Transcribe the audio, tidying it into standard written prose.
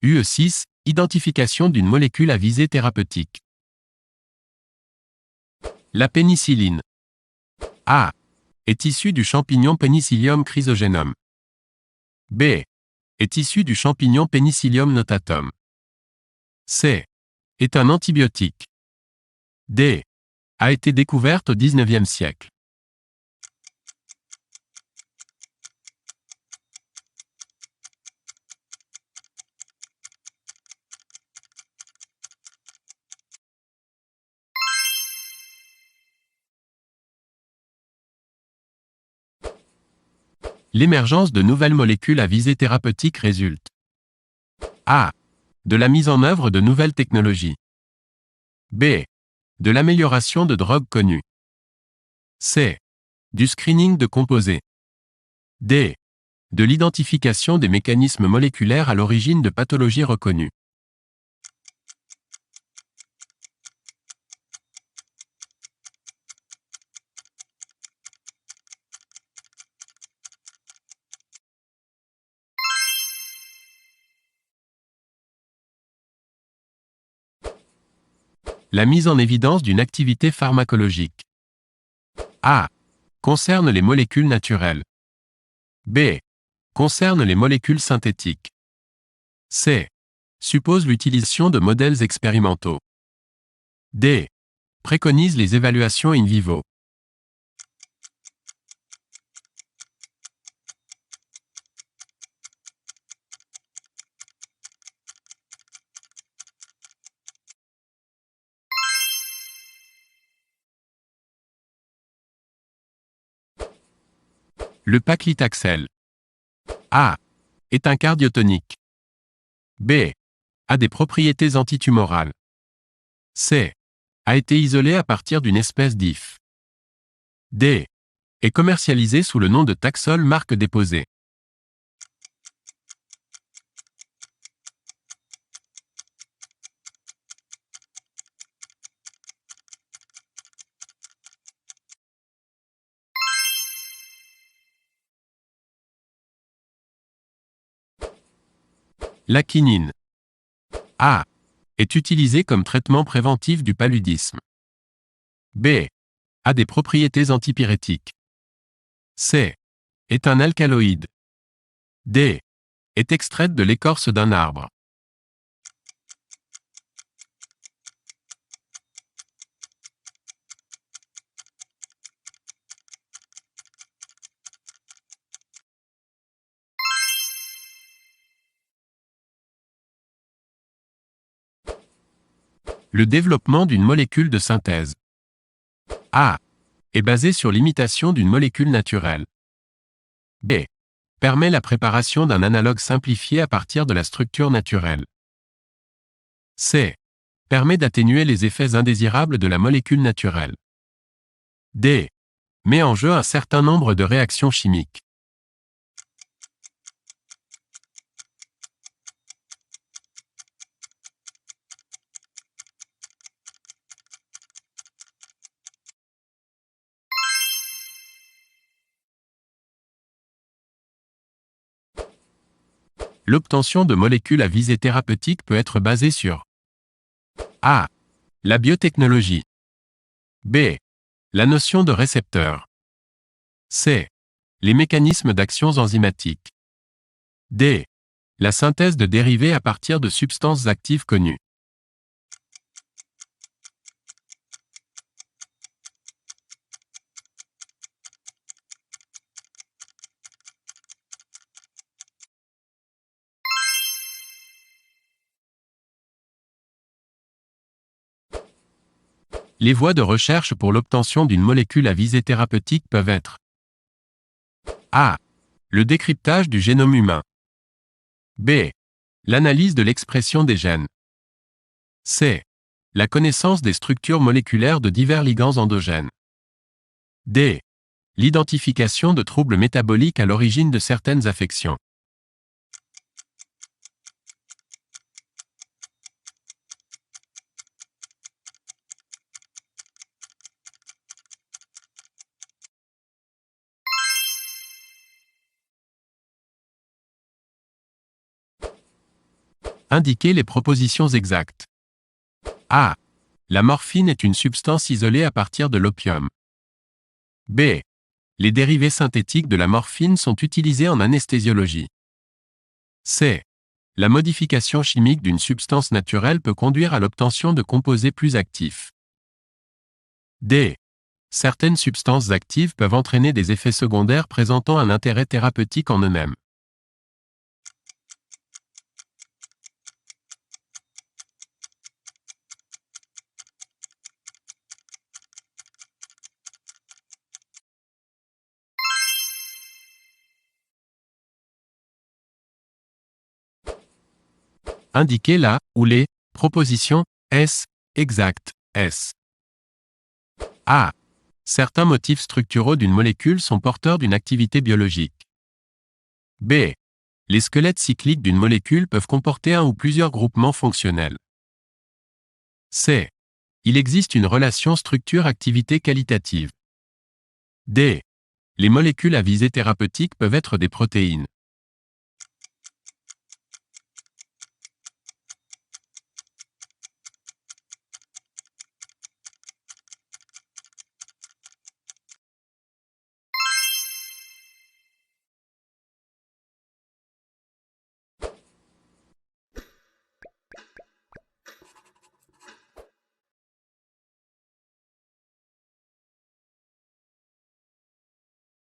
UE6, identification d'une molécule à visée thérapeutique. La pénicilline. A. Est issue du champignon Penicillium chrysogenum. B. Est issue du champignon Penicillium notatum. C. Est un antibiotique. D. A été découverte au XIXe siècle. L'émergence de nouvelles molécules à visée thérapeutique résulte. A. De la mise en œuvre de nouvelles technologies. B. De l'amélioration de drogues connues. C. Du screening de composés. D. De l'identification des mécanismes moléculaires à l'origine de pathologies reconnues. La mise en évidence d'une activité pharmacologique. A. Concerne les molécules naturelles. B. Concerne les molécules synthétiques. C. Suppose l'utilisation de modèles expérimentaux. D. Préconise les évaluations in vivo. Le paclitaxel. A. Est un cardiotonique. B. A des propriétés antitumorales. C. A été isolé à partir d'une espèce d'IF. D. Est commercialisé sous le nom de Taxol marque déposée. La quinine. A. Est utilisée comme traitement préventif du paludisme. B. A des propriétés antipyrétiques. C. Est un alcaloïde. D. Est extraite de l'écorce d'un arbre. Le développement d'une molécule de synthèse. A. Est basé sur l'imitation d'une molécule naturelle. B. Permet la préparation d'un analogue simplifié à partir de la structure naturelle. C. Permet d'atténuer les effets indésirables de la molécule naturelle. D. Met en jeu un certain nombre de réactions chimiques. L'obtention de molécules à visée thérapeutique peut être basée sur A. La biotechnologie. B. La notion de récepteur. C. Les mécanismes d'action enzymatiques. D. La synthèse de dérivés à partir de substances actives connues. Les voies de recherche pour l'obtention d'une molécule à visée thérapeutique peuvent être A. Le décryptage du génome humain. B. L'analyse de l'expression des gènes. C. La connaissance des structures moléculaires de divers ligands endogènes. D. L'identification de troubles métaboliques à l'origine de certaines affections. Indiquez les propositions exactes. A. La morphine est une substance isolée à partir de l'opium. B. Les dérivés synthétiques de la morphine sont utilisés en anesthésiologie. C. La modification chimique d'une substance naturelle peut conduire à l'obtention de composés plus actifs. D. Certaines substances actives peuvent entraîner des effets secondaires présentant un intérêt thérapeutique en eux-mêmes. Indiquez la ou les propositions S exactes S. A. Certains motifs structuraux d'une molécule sont porteurs d'une activité biologique. B. Les squelettes cycliques d'une molécule peuvent comporter un ou plusieurs groupements fonctionnels. C. Il existe une relation structure-activité qualitative. D. Les molécules à visée thérapeutique peuvent être des protéines.